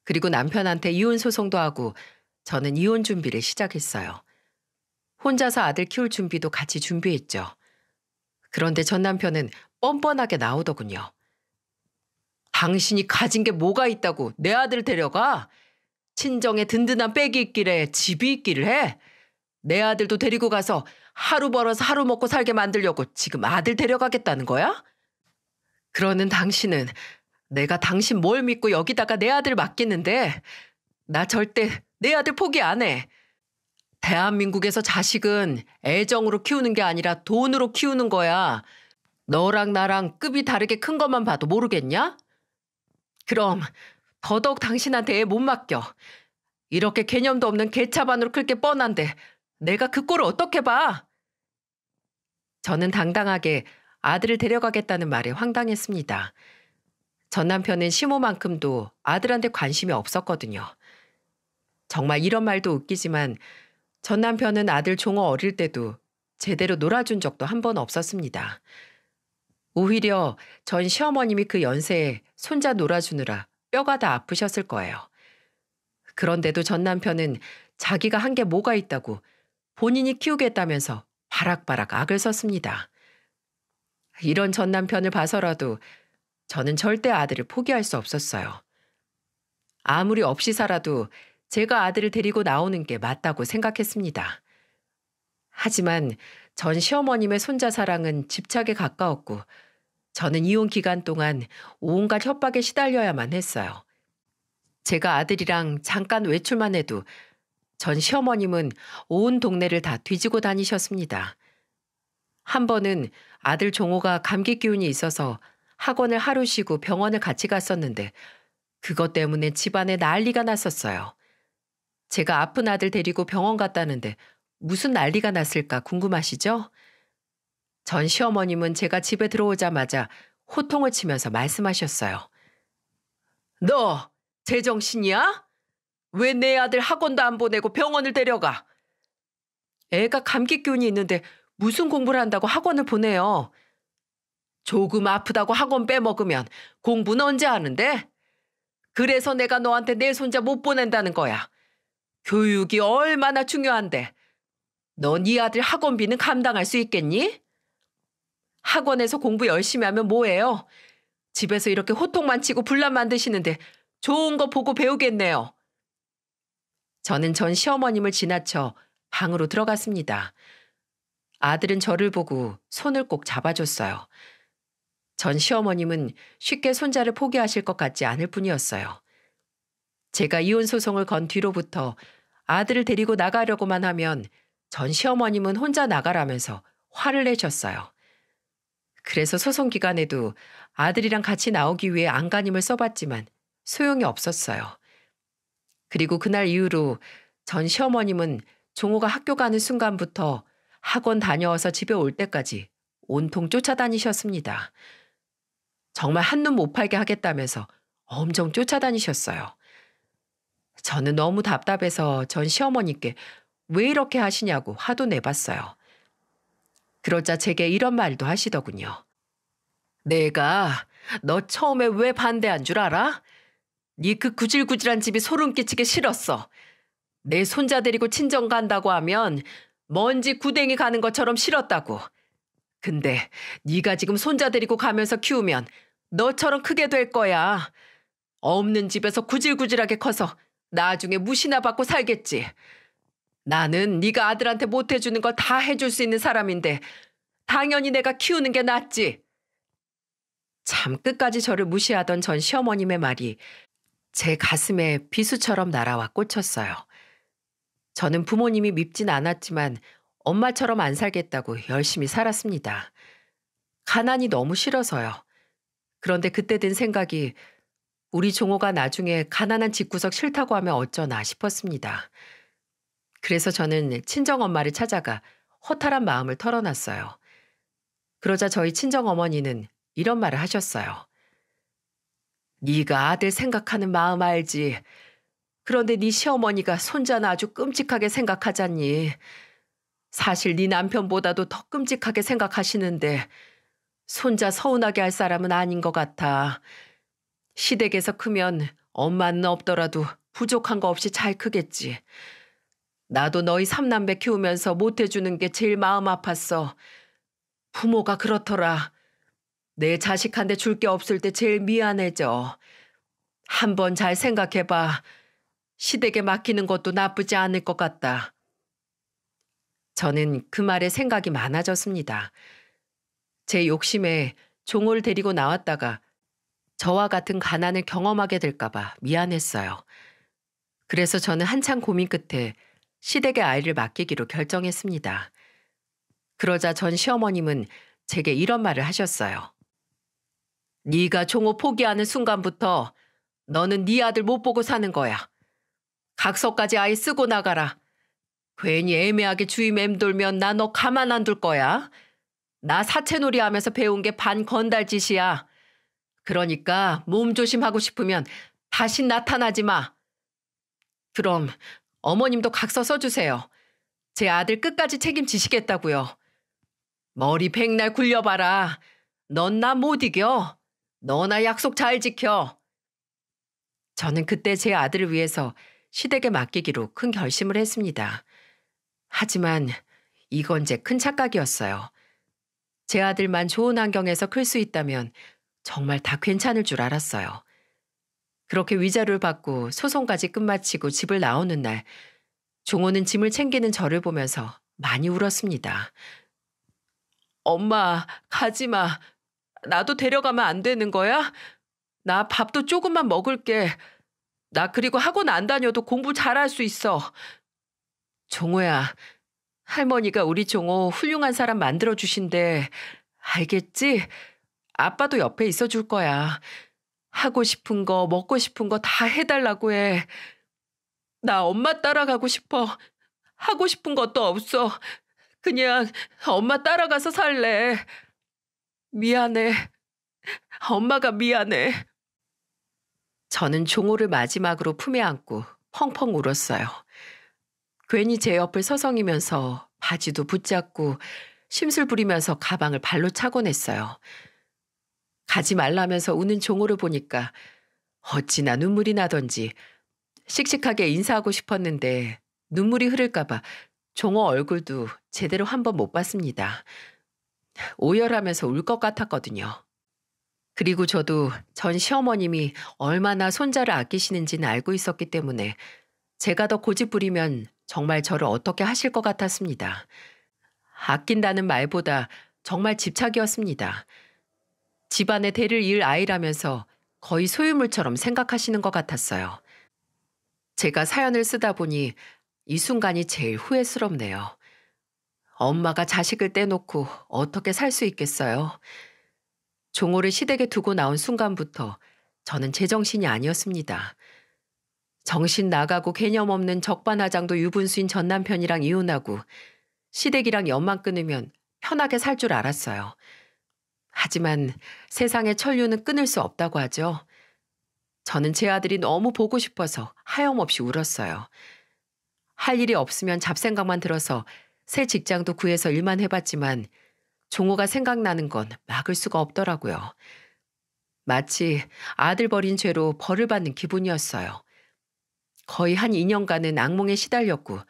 그리고 남편한테 이혼 소송도 하고 저는 이혼 준비를 시작했어요. 혼자서 아들 키울 준비도 같이 준비했죠. 그런데 전 남편은 뻔뻔하게 나오더군요. 당신이 가진 게 뭐가 있다고 내 아들 데려가? 친정에 든든한 백이 있길래 집이 있기를 해. 내 아들도 데리고 가서 하루 벌어서 하루 먹고 살게 만들려고 지금 아들 데려가겠다는 거야? 그러는 당신은 내가 당신 뭘 믿고 여기다가 내 아들 맡기는데 나 절대 내 아들 포기 안 해. 대한민국에서 자식은 애정으로 키우는 게 아니라 돈으로 키우는 거야. 너랑 나랑 급이 다르게 큰 것만 봐도 모르겠냐? 그럼 더더욱 당신한테 애 못 맡겨. 이렇게 개념도 없는 개차반으로 클 게 뻔한데 내가 그 꼴을 어떻게 봐? 저는 당당하게 아들을 데려가겠다는 말에 황당했습니다. 전 남편은 시모만큼도 아들한테 관심이 없었거든요. 정말 이런 말도 웃기지만 전 남편은 아들 종호 어릴 때도 제대로 놀아준 적도 한 번 없었습니다. 오히려 전 시어머님이 그 연세에 손자 놀아주느라 뼈가 다 아프셨을 거예요. 그런데도 전 남편은 자기가 한 게 뭐가 있다고 본인이 키우겠다면서 바락바락 악을 썼습니다. 이런 전 남편을 봐서라도 저는 절대 아들을 포기할 수 없었어요. 아무리 없이 살아도 제가 아들을 데리고 나오는 게 맞다고 생각했습니다. 하지만 전 시어머님의 손자 사랑은 집착에 가까웠고 저는 이혼 기간 동안 온갖 협박에 시달려야만 했어요. 제가 아들이랑 잠깐 외출만 해도 전 시어머님은 온 동네를 다 뒤지고 다니셨습니다. 한 번은 아들 종호가 감기 기운이 있어서 학원을 하루 쉬고 병원을 같이 갔었는데 그것 때문에 집안에 난리가 났었어요. 제가 아픈 아들 데리고 병원 갔다는데 무슨 난리가 났을까 궁금하시죠? 전 시어머님은 제가 집에 들어오자마자 호통을 치면서 말씀하셨어요. 너 제정신이야? 왜 내 아들 학원도 안 보내고 병원을 데려가? 애가 감기 기운이 있는데 무슨 공부를 한다고 학원을 보내요? 조금 아프다고 학원 빼먹으면 공부는 언제 하는데? 그래서 내가 너한테 내 손자 못 보낸다는 거야. 교육이 얼마나 중요한데. 너 네 아들 학원비는 감당할 수 있겠니? 학원에서 공부 열심히 하면 뭐해요? 집에서 이렇게 호통만 치고 분란 만드시는데 좋은 거 보고 배우겠네요. 저는 전 시어머님을 지나쳐 방으로 들어갔습니다. 아들은 저를 보고 손을 꼭 잡아줬어요. 전 시어머님은 쉽게 손자를 포기하실 것 같지 않을 뿐이었어요. 제가 이혼 소송을 건 뒤로부터 아들을 데리고 나가려고만 하면 전 시어머님은 혼자 나가라면서 화를 내셨어요. 그래서 소송 기간에도 아들이랑 같이 나오기 위해 안간힘을 써봤지만 소용이 없었어요. 그리고 그날 이후로 전 시어머님은 종호가 학교 가는 순간부터 학원 다녀와서 집에 올 때까지 온통 쫓아다니셨습니다. 정말 한눈 못 팔게 하겠다면서 엄청 쫓아다니셨어요. 저는 너무 답답해서 전 시어머니께 왜 이렇게 하시냐고 화도 내봤어요. 그러자 제게 이런 말도 하시더군요. 내가 너 처음에 왜 반대한 줄 알아? 네 그 구질구질한 집이 소름 끼치게 싫었어. 내 손자 데리고 친정 간다고 하면 먼지 구덩이 가는 것처럼 싫었다고. 근데 네가 지금 손자 데리고 가면서 키우면 너처럼 크게 될 거야. 없는 집에서 구질구질하게 커서 나중에 무시나 받고 살겠지. 나는 네가 아들한테 못 해주는 걸 다 해줄 수 있는 사람인데 당연히 내가 키우는 게 낫지. 참 끝까지 저를 무시하던 전 시어머님의 말이 제 가슴에 비수처럼 날아와 꽂혔어요. 저는 부모님이 밉진 않았지만 엄마처럼 안 살겠다고 열심히 살았습니다. 가난이 너무 싫어서요. 그런데 그때 든 생각이 우리 종호가 나중에 가난한 집구석 싫다고 하면 어쩌나 싶었습니다. 그래서 저는 친정엄마를 찾아가 허탈한 마음을 털어놨어요. 그러자 저희 친정어머니는 이런 말을 하셨어요. 네가 아들 생각하는 마음 알지. 그런데 네 시어머니가 손자는 아주 끔찍하게 생각하잖니. 사실 네 남편보다도 더 끔찍하게 생각하시는데 손자 서운하게 할 사람은 아닌 것 같아. 시댁에서 크면 엄마는 없더라도 부족한 거 없이 잘 크겠지. 나도 너희 삼남매 키우면서 못해주는 게 제일 마음 아팠어. 부모가 그렇더라. 내 자식한테 줄 게 없을 때 제일 미안해져. 한번 잘 생각해봐. 시댁에 맡기는 것도 나쁘지 않을 것 같다. 저는 그 말에 생각이 많아졌습니다. 제 욕심에 종호를 데리고 나왔다가 저와 같은 가난을 경험하게 될까봐 미안했어요. 그래서 저는 한참 고민 끝에 시댁에 아이를 맡기기로 결정했습니다. 그러자 전 시어머님은 제게 이런 말을 하셨어요. 네가 종호 포기하는 순간부터 너는 네 아들 못 보고 사는 거야. 각서까지 아예 쓰고 나가라. 괜히 애매하게 주위 맴돌면 나 너 가만 안 둘 거야. 나 사채놀이 하면서 배운 게 반건달짓이야. 그러니까 몸 조심하고 싶으면 다시 나타나지 마. 그럼 어머님도 각서 써주세요. 제 아들 끝까지 책임지시겠다고요. 머리 백날 굴려봐라. 넌 나 못 이겨. 너나 약속 잘 지켜. 저는 그때 제 아들을 위해서 시댁에 맡기기로 큰 결심을 했습니다. 하지만 이건 제 큰 착각이었어요. 제 아들만 좋은 환경에서 클 수 있다면 정말 다 괜찮을 줄 알았어요. 그렇게 위자료를 받고 소송까지 끝마치고 집을 나오는 날, 종호는 짐을 챙기는 저를 보면서 많이 울었습니다. 엄마, 가지 마. 나도 데려가면 안 되는 거야? 나 밥도 조금만 먹을게. 나 그리고 학원 안 다녀도 공부 잘할 수 있어. 종호야, 할머니가 우리 종호 훌륭한 사람 만들어주신대. 알겠지? 아빠도 옆에 있어줄 거야. 하고 싶은 거, 먹고 싶은 거 다 해달라고 해. 나 엄마 따라가고 싶어. 하고 싶은 것도 없어. 그냥 엄마 따라가서 살래. 미안해. 엄마가 미안해. 저는 종호를 마지막으로 품에 안고 펑펑 울었어요. 괜히 제 옆을 서성이면서 바지도 붙잡고 심술 부리면서 가방을 발로 차곤 했어요. 가지 말라면서 우는 종호를 보니까 어찌나 눈물이 나던지 씩씩하게 인사하고 싶었는데 눈물이 흐를까봐 종호 얼굴도 제대로 한 번 못 봤습니다. 오열하면서 울 것 같았거든요. 그리고 저도 전 시어머님이 얼마나 손자를 아끼시는지는 알고 있었기 때문에 제가 더 고집 부리면 정말 저를 어떻게 하실 것 같았습니다. 아낀다는 말보다 정말 집착이었습니다. 집안의 대를 이을 아이라면서 거의 소유물처럼 생각하시는 것 같았어요. 제가 사연을 쓰다 보니 이 순간이 제일 후회스럽네요. 엄마가 자식을 떼놓고 어떻게 살 수 있겠어요? 종호를 시댁에 두고 나온 순간부터 저는 제정신이 아니었습니다. 정신 나가고 개념 없는 적반하장도 유분수인 전 남편이랑 이혼하고 시댁이랑 연만 끊으면 편하게 살 줄 알았어요. 하지만 세상의 천류는 끊을 수 없다고 하죠. 저는 제 아들이 너무 보고 싶어서 하염없이 울었어요. 할 일이 없으면 잡생각만 들어서 새 직장도 구해서 일만 해봤지만 종호가 생각나는 건 막을 수가 없더라고요. 마치 아들 버린 죄로 벌을 받는 기분이었어요. 거의 한 2년간은 악몽에 시달렸고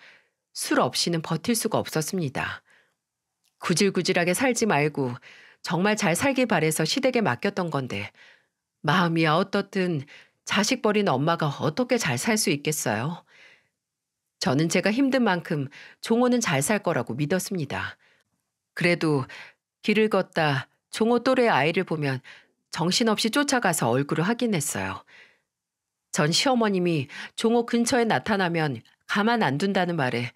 술 없이는 버틸 수가 없었습니다. 구질구질하게 살지 말고 정말 잘 살길 바래서 시댁에 맡겼던 건데 마음이야 어떻든 자식 버린 엄마가 어떻게 잘 살 수 있겠어요? 저는 제가 힘든 만큼 종호는 잘 살 거라고 믿었습니다. 그래도 길을 걷다 종호 또래 아이를 보면 정신없이 쫓아가서 얼굴을 확인했어요. 전 시어머님이 종호 근처에 나타나면 가만 안 둔다는 말에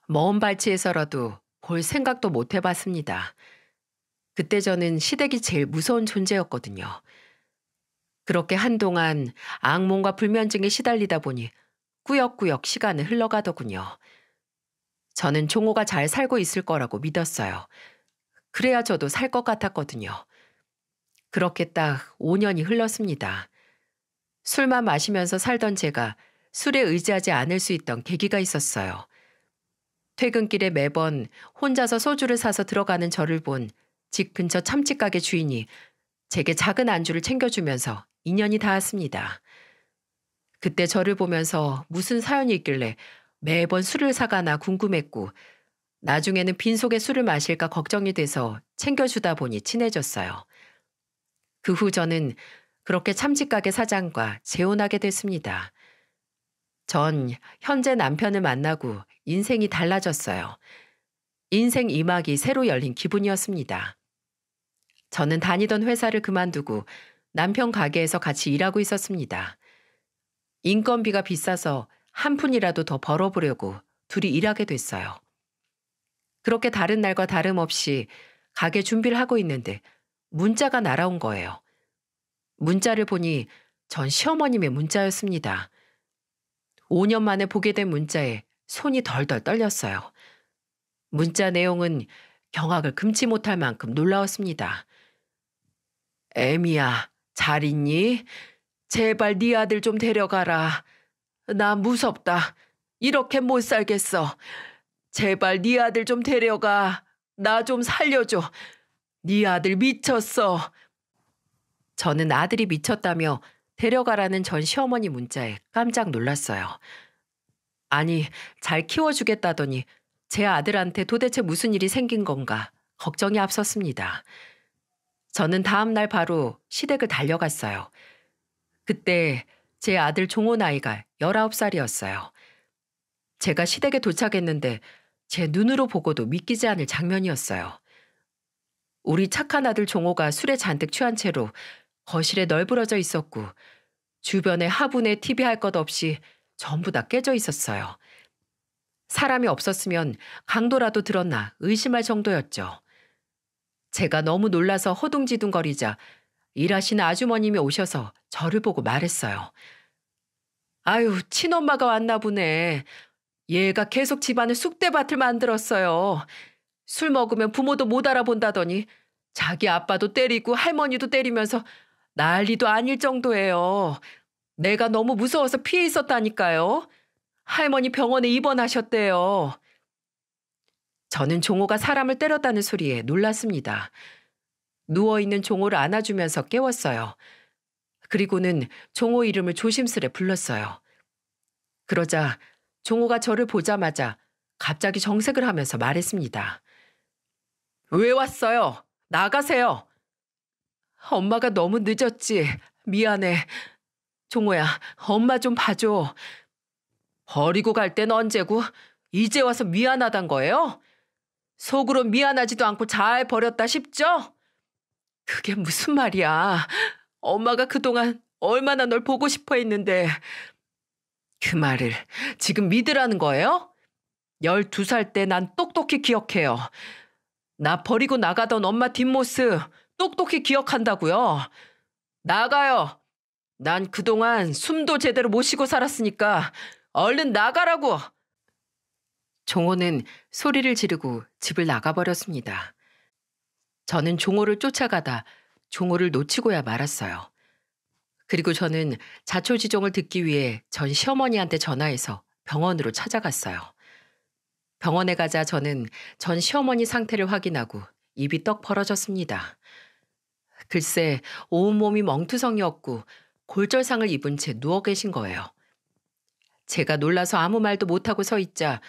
먼 발치에서라도 볼 생각도 못 해봤습니다. 그때 저는 시댁이 제일 무서운 존재였거든요. 그렇게 한동안 악몽과 불면증에 시달리다 보니 꾸역꾸역 시간은 흘러가더군요. 저는 종호가 잘 살고 있을 거라고 믿었어요. 그래야 저도 살 것 같았거든요. 그렇게 딱 5년이 흘렀습니다. 술만 마시면서 살던 제가 술에 의지하지 않을 수 있던 계기가 있었어요. 퇴근길에 매번 혼자서 소주를 사서 들어가는 저를 본 집 근처 참치 가게 주인이 제게 작은 안주를 챙겨주면서 인연이 닿았습니다. 그때 저를 보면서 무슨 사연이 있길래 매번 술을 사가나 궁금했고 나중에는 빈속에 술을 마실까 걱정이 돼서 챙겨주다 보니 친해졌어요. 그 후 저는 그렇게 참치가게 사장과 재혼하게 됐습니다. 전 현재 남편을 만나고 인생이 달라졌어요. 인생 2막이 새로 열린 기분이었습니다. 저는 다니던 회사를 그만두고 남편 가게에서 같이 일하고 있었습니다. 인건비가 비싸서 한 푼이라도 더 벌어보려고 둘이 일하게 됐어요. 그렇게 다른 날과 다름없이 가게 준비를 하고 있는데 문자가 날아온 거예요. 문자를 보니 전 시어머님의 문자였습니다. 5년 만에 보게 된 문자에 손이 덜덜 떨렸어요. 문자 내용은 경악을 금치 못할 만큼 놀라웠습니다. 애미야, 잘 있니? 제발 네 아들 좀 데려가라. 나 무섭다. 이렇게 못 살겠어. 제발 네 아들 좀 데려가. 나 좀 살려줘. 네 아들 미쳤어. 저는 아들이 미쳤다며 데려가라는 전 시어머니 문자에 깜짝 놀랐어요. 아니, 잘 키워주겠다더니 제 아들한테 도대체 무슨 일이 생긴 건가 걱정이 앞섰습니다. 저는 다음 날 바로 시댁을 달려갔어요. 그때 제 아들 종호 나이가 19살이었어요. 제가 시댁에 도착했는데 제 눈으로 보고도 믿기지 않을 장면이었어요. 우리 착한 아들 종호가 술에 잔뜩 취한 채로 거실에 널브러져 있었고 주변에 화분에 TV 할 것 없이 전부 다 깨져 있었어요. 사람이 없었으면 강도라도 들었나 의심할 정도였죠. 제가 너무 놀라서 허둥지둥거리자 일하시는 아주머님이 오셔서 저를 보고 말했어요. 아유, 친엄마가 왔나 보네. 얘가 계속 집안에 쑥대밭을 만들었어요. 술 먹으면 부모도 못 알아본다더니 자기 아빠도 때리고 할머니도 때리면서 난리도 아닐 정도예요. 내가 너무 무서워서 피해 있었다니까요. 할머니 병원에 입원하셨대요. 저는 종호가 사람을 때렸다는 소리에 놀랐습니다. 누워있는 종호를 안아주면서 깨웠어요. 그리고는 종호 이름을 조심스레 불렀어요. 그러자 종호가 저를 보자마자 갑자기 정색을 하면서 말했습니다. 왜 왔어요? 나가세요. 엄마가 너무 늦었지. 미안해. 종호야, 엄마 좀 봐줘. 버리고 갈 땐 언제고 이제 와서 미안하단 거예요? 속으로 미안하지도 않고 잘 버렸다 싶죠? 그게 무슨 말이야. 엄마가 그동안 얼마나 널 보고 싶어 했는데. 그 말을 지금 믿으라는 거예요? 12살 때 난 똑똑히 기억해요. 나 버리고 나가던 엄마 뒷모습 똑똑히 기억한다고요. 나가요. 난 그동안 숨도 제대로 못 쉬고 살았으니까 얼른 나가라고. 종호는 소리를 지르고 집을 나가버렸습니다. 저는 종호를 쫓아가다 종호를 놓치고야 말았어요. 그리고 저는 자초지종을 듣기 위해 전 시어머니한테 전화해서 병원으로 찾아갔어요. 병원에 가자 저는 전 시어머니 상태를 확인하고 입이 떡 벌어졌습니다. 글쎄 온몸이 멍투성이었고 골절상을 입은 채 누워 계신 거예요. 제가 놀라서 아무 말도 못하고 서 있자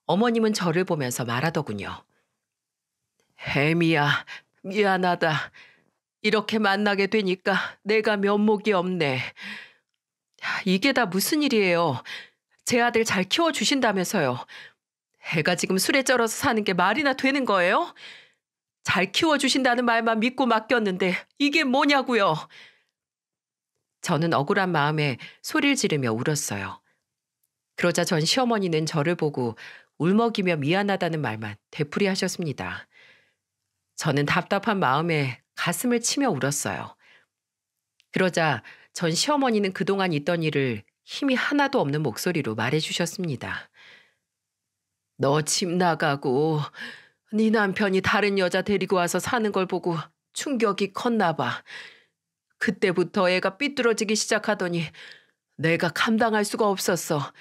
어머님은 저를 보면서 말하더군요. 혜미야, 미안하다. 이렇게 만나게 되니까 내가 면목이 없네. 이게 다 무슨 일이에요. 제 아들 잘 키워주신다면서요. 애가 지금 술에 쩔어서 사는 게 말이나 되는 거예요? 잘 키워주신다는 말만 믿고 맡겼는데 이게 뭐냐고요. 저는 억울한 마음에 소리를 지르며 울었어요. 그러자 전 시어머니는 저를 보고 울먹이며 미안하다는 말만 되풀이하셨습니다. 저는 답답한 마음에 가슴을 치며 울었어요. 그러자 전 시어머니는 그동안 있던 일을 힘이 하나도 없는 목소리로 말해주셨습니다. 너 집 나가고 네 남편이 다른 여자 데리고 와서 사는 걸 보고 충격이 컸나 봐. 그때부터 애가 삐뚤어지기 시작하더니 내가 감당할 수가 없었어.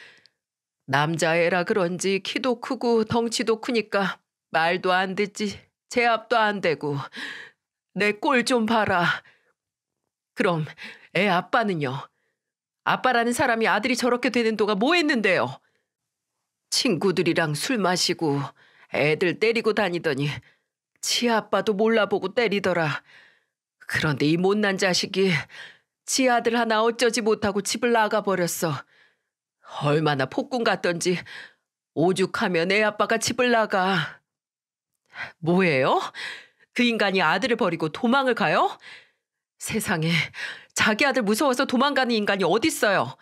남자애라 그런지 키도 크고 덩치도 크니까 말도 안 듣지. 제압도 안 되고. 내 꼴 좀 봐라. 그럼 애 아빠는요? 아빠라는 사람이 아들이 저렇게 되는 동안 뭐 했는데요? 친구들이랑 술 마시고 애들 때리고 다니더니 지 아빠도 몰라보고 때리더라. 그런데 이 못난 자식이 지 아들 하나 어쩌지 못하고 집을 나가버렸어. 얼마나 폭군 같던지 오죽하면 애 아빠가 집을 나가. 뭐예요? 그 인간이 아들을 버리고 도망을 가요? 세상에 자기 아들 무서워서 도망가는 인간이 어딨어요.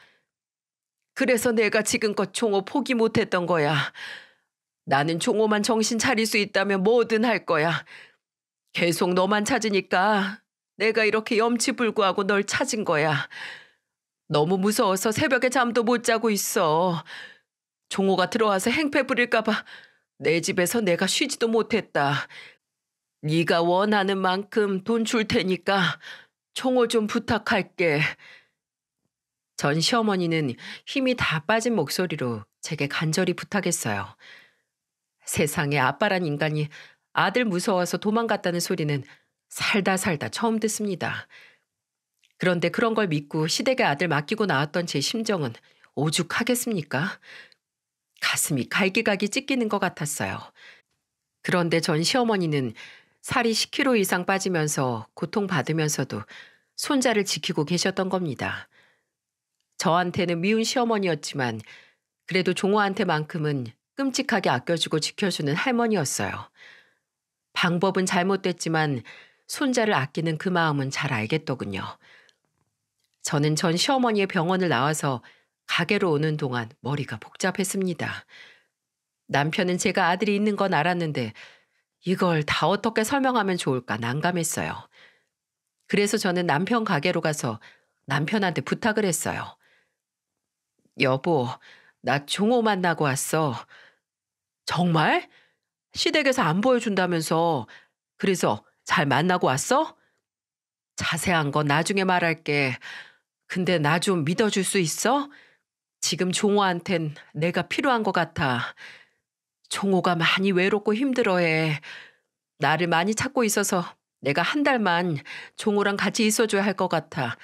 그래서 내가 지금껏 종호 포기 못했던 거야. 나는 종호만 정신 차릴 수 있다면 뭐든 할 거야. 계속 너만 찾으니까 내가 이렇게 염치불구하고 널 찾은 거야. 너무 무서워서 새벽에 잠도 못 자고 있어. 종호가 들어와서 행패 부릴까 봐 내 집에서 내가 쉬지도 못했다. 네가 원하는 만큼 돈 줄 테니까 종호 좀 부탁할게. 전 시어머니는 힘이 다 빠진 목소리로 제게 간절히 부탁했어요. 세상에 아빠란 인간이 아들 무서워서 도망갔다는 소리는 살다 살다 처음 듣습니다. 그런데 그런 걸 믿고 시댁에 아들 맡기고 나왔던 제 심정은 오죽하겠습니까? 가슴이 갈기갈기 찢기는 것 같았어요. 그런데 전 시어머니는 살이 10kg 이상 빠지면서 고통받으면서도 손자를 지키고 계셨던 겁니다. 저한테는 미운 시어머니였지만 그래도 종호한테만큼은 끔찍하게 아껴주고 지켜주는 할머니였어요. 방법은 잘못됐지만 손자를 아끼는 그 마음은 잘 알겠더군요. 저는 전 시어머니의 병원을 나와서 가게로 오는 동안 머리가 복잡했습니다. 남편은 제가 아들이 있는 건 알았는데 이걸 다 어떻게 설명하면 좋을까 난감했어요. 그래서 저는 남편 가게로 가서 남편한테 부탁을 했어요. 여보, 나 종호 만나고 왔어. 정말? 시댁에서 안 보여준다면서. 그래서 잘 만나고 왔어? 자세한 건 나중에 말할게. 근데 나 좀 믿어줄 수 있어? 지금 종호한텐 내가 필요한 것 같아. 종호가 많이 외롭고 힘들어해. 나를 많이 찾고 있어서 내가 한 달만 종호랑 같이 있어줘야 할 것 같아.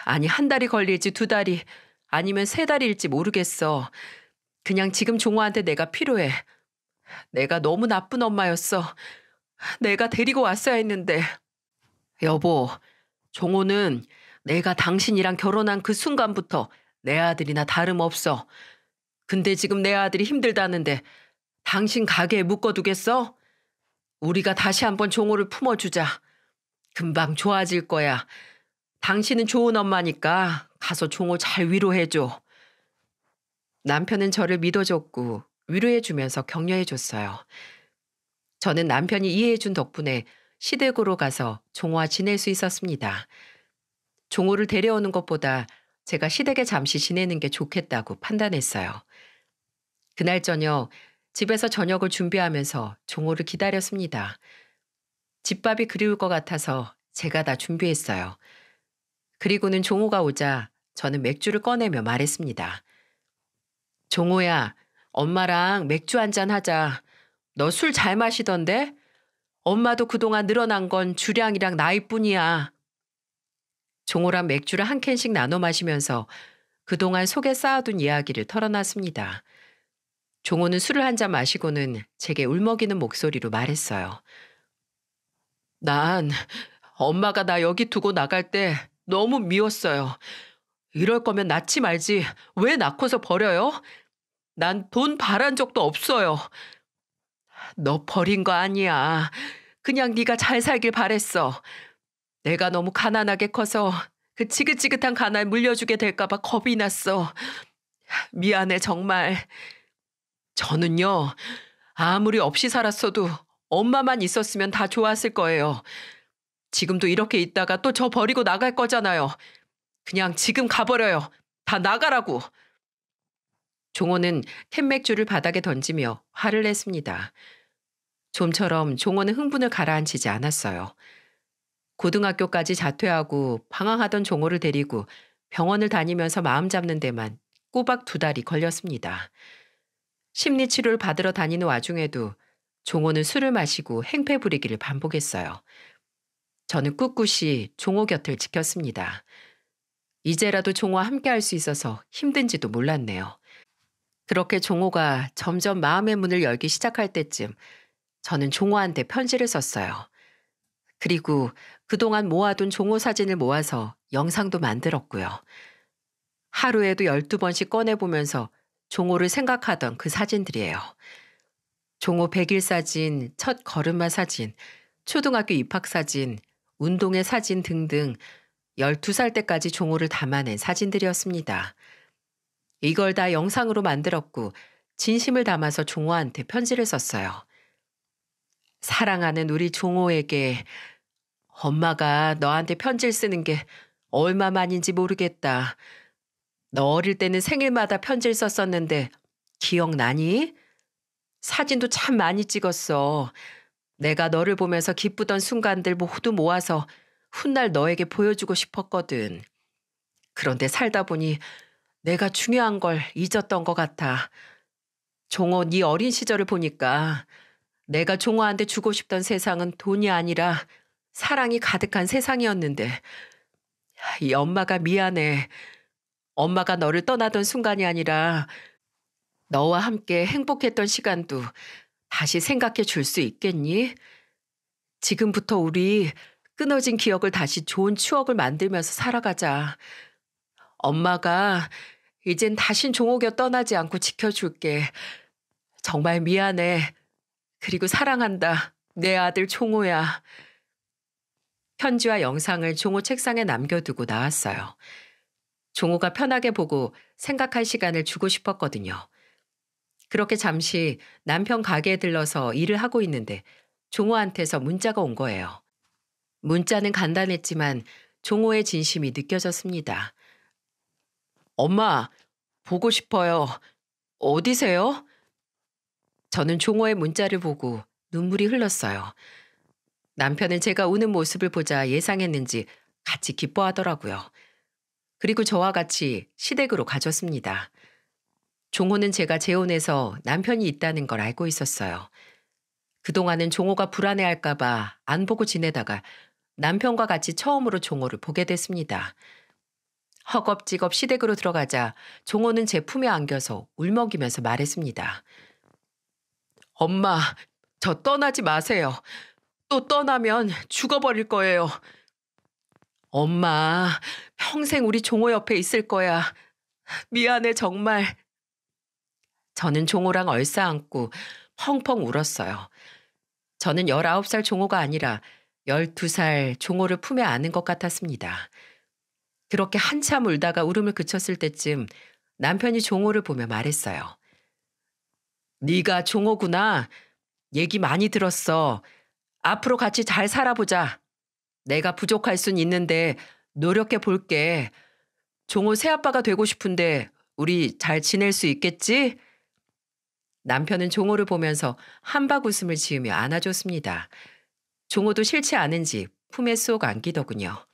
아니, 한 달이 걸릴지 2달이 아니면 3달일지 모르겠어. 그냥 지금 종호한테 내가 필요해. 내가 너무 나쁜 엄마였어. 내가 데리고 왔어야 했는데. 여보, 종호는 내가 당신이랑 결혼한 그 순간부터 내 아들이나 다름없어. 근데 지금 내 아들이 힘들다는데 당신 가게에 묶어두겠어? 우리가 다시 한번 종호를 품어주자. 금방 좋아질 거야. 당신은 좋은 엄마니까 가서 종호 잘 위로해줘. 남편은 저를 믿어줬고 위로해주면서 격려해줬어요. 저는 남편이 이해해준 덕분에 시댁으로 가서 종호와 지낼 수 있었습니다. 종호를 데려오는 것보다 제가 시댁에 잠시 지내는 게 좋겠다고 판단했어요. 그날 저녁 집에서 저녁을 준비하면서 종호를 기다렸습니다. 집밥이 그리울 것 같아서 제가 다 준비했어요. 그리고는 종호가 오자 저는 맥주를 꺼내며 말했습니다. 종호야, 엄마랑 맥주 한잔 하자. 너 술 잘 마시던데? 엄마도 그동안 늘어난 건 주량이랑 나이뿐이야. 종호랑 맥주를 한 캔씩 나눠 마시면서 그동안 속에 쌓아둔 이야기를 털어놨습니다. 종호는 술을 한 잔 마시고는 제게 울먹이는 목소리로 말했어요. 난 엄마가 나 여기 두고 나갈 때 너무 미웠어요. 이럴 거면 낳지 말지 왜 낳고서 버려요? 난 돈 바란 적도 없어요. 너 버린 거 아니야. 그냥 네가 잘 살길 바랬어. 내가 너무 가난하게 커서 그 지긋지긋한 가날 물려주게 될까 봐 겁이 났어. 미안해 정말. 저는요. 아무리 없이 살았어도 엄마만 있었으면 다 좋았을 거예요. 지금도 이렇게 있다가 또 저 버리고 나갈 거잖아요. 그냥 지금 가버려요. 다 나가라고. 종호는 캔맥주를 바닥에 던지며 화를 냈습니다. 좀처럼 종호는 흥분을 가라앉히지 않았어요. 고등학교까지 자퇴하고 방황하던 종호를 데리고 병원을 다니면서 마음 잡는 데만 꼬박 2달이 걸렸습니다. 심리치료를 받으러 다니는 와중에도 종호는 술을 마시고 행패 부리기를 반복했어요. 저는 꿋꿋이 종호 곁을 지켰습니다. 이제라도 종호와 함께 할 수 있어서 힘든지도 몰랐네요. 그렇게 종호가 점점 마음의 문을 열기 시작할 때쯤 저는 종호한테 편지를 썼어요. 그리고 그동안 모아둔 종호 사진을 모아서 영상도 만들었고요. 하루에도 12번씩 꺼내보면서 종호를 생각하던 그 사진들이에요. 종호 100일 사진, 첫 걸음마 사진, 초등학교 입학 사진, 운동회 사진 등등 12살 때까지 종호를 담아낸 사진들이었습니다. 이걸 다 영상으로 만들었고 진심을 담아서 종호한테 편지를 썼어요. 사랑하는 우리 종호에게 엄마가 너한테 편지를 쓰는 게 얼마만인지 모르겠다. 너 어릴 때는 생일마다 편지를 썼었는데 기억나니? 사진도 참 많이 찍었어. 내가 너를 보면서 기쁘던 순간들 모두 모아서 훗날 너에게 보여주고 싶었거든. 그런데 살다 보니 내가 중요한 걸 잊었던 것 같아. 종호 네 어린 시절을 보니까 내가 종호한테 주고 싶던 세상은 돈이 아니라 사랑이 가득한 세상이었는데 이 엄마가 미안해. 엄마가 너를 떠나던 순간이 아니라 너와 함께 행복했던 시간도 다시 생각해 줄 수 있겠니? 지금부터 우리 끊어진 기억을 다시 좋은 추억을 만들면서 살아가자. 엄마가 이젠 다신 종호 곁 떠나지 않고 지켜줄게. 정말 미안해. 그리고 사랑한다. 내 아들 종호야. 편지와 영상을 종호 책상에 남겨두고 나왔어요. 종호가 편하게 보고 생각할 시간을 주고 싶었거든요. 그렇게 잠시 남편 가게에 들러서 일을 하고 있는데 종호한테서 문자가 온 거예요. 문자는 간단했지만 종호의 진심이 느껴졌습니다. 엄마, 보고 싶어요. 어디세요? 저는 종호의 문자를 보고 눈물이 흘렀어요. 남편은 제가 우는 모습을 보자 예상했는지 같이 기뻐하더라고요. 그리고 저와 같이 시댁으로 가졌습니다. 종호는 제가 재혼해서 남편이 있다는 걸 알고 있었어요. 그동안은 종호가 불안해할까봐 안 보고 지내다가 남편과 같이 처음으로 종호를 보게 됐습니다. 허겁지겁 시댁으로 들어가자 종호는 제 품에 안겨서 울먹이면서 말했습니다. 엄마, 저 떠나지 마세요. 또 떠나면 죽어버릴 거예요. 엄마, 평생 우리 종호 옆에 있을 거야. 미안해, 정말. 저는 종호랑 얼싸안고 펑펑 울었어요. 저는 19살 종호가 아니라 12살 종호를 품에 안은 것 같았습니다. 그렇게 한참 울다가 울음을 그쳤을 때쯤 남편이 종호를 보며 말했어요. 네가 종호구나. 얘기 많이 들었어. 앞으로 같이 잘 살아보자. 내가 부족할 순 있는데 노력해 볼게. 종호 새아빠가 되고 싶은데 우리 잘 지낼 수 있겠지? 남편은 종호를 보면서 한박 웃음을 지으며 안아줬습니다. 종호도 싫지 않은지 품에 쏙 안기더군요.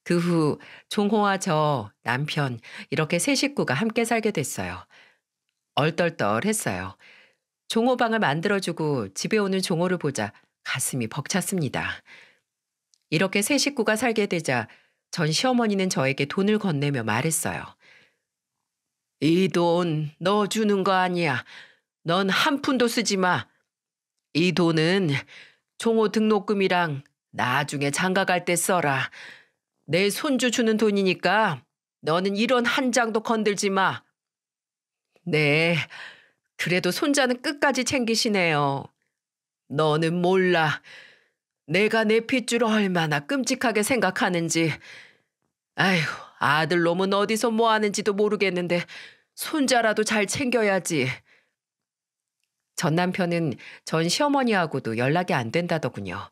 그 후 종호와 저, 남편 이렇게 세 식구가 함께 살게 됐어요. 얼떨떨했어요. 종호방을 만들어주고 집에 오는 종호를 보자 가슴이 벅찼습니다. 이렇게 세 식구가 살게 되자 전 시어머니는 저에게 돈을 건네며 말했어요. 이 돈 너 주는 거 아니야. 넌 한 푼도 쓰지 마. 이 돈은 종호 등록금이랑 나중에 장가 갈 때 써라. 내 손주 주는 돈이니까 너는 이런 한 장도 건들지 마. 네, 그래도 손자는 끝까지 챙기시네요. 너는 몰라. 내가 내 핏줄 얼마나 끔찍하게 생각하는지. 아휴, 아들 놈은 어디서 뭐 하는지도 모르겠는데 손자라도 잘 챙겨야지. 전 남편은 전 시어머니하고도 연락이 안 된다더군요.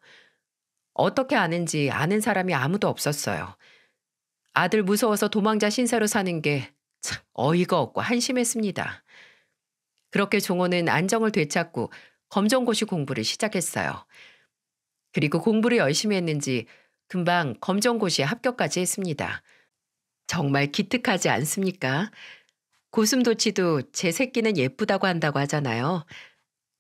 어떻게 아는지 아는 사람이 아무도 없었어요. 아들 무서워서 도망자 신세로 사는 게 참 어이가 없고 한심했습니다. 그렇게 종호는 안정을 되찾고 검정고시 공부를 시작했어요. 그리고 공부를 열심히 했는지 금방 검정고시에 합격까지 했습니다. 정말 기특하지 않습니까? 고슴도치도 제 새끼는 예쁘다고 한다고 하잖아요.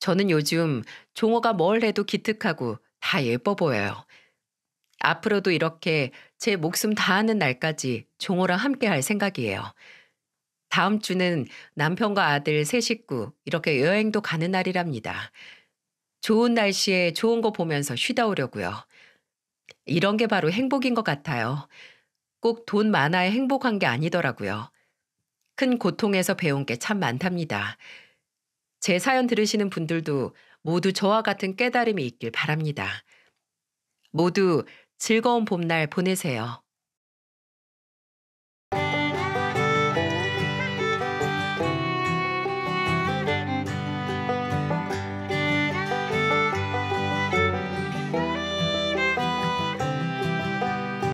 저는 요즘 종호가 뭘 해도 기특하고 다 예뻐 보여요. 앞으로도 이렇게 제 목숨 다하는 날까지 종호랑 함께 할 생각이에요. 다음 주는 남편과 아들 세 식구 이렇게 여행도 가는 날이랍니다. 좋은 날씨에 좋은 거 보면서 쉬다 오려고요. 이런 게 바로 행복인 것 같아요. 꼭 돈 많아야 행복한 게 아니더라고요. 큰 고통에서 배운 게 참 많답니다. 제 사연 들으시는 분들도 모두 저와 같은 깨달음이 있길 바랍니다. 모두 즐거운 봄날 보내세요.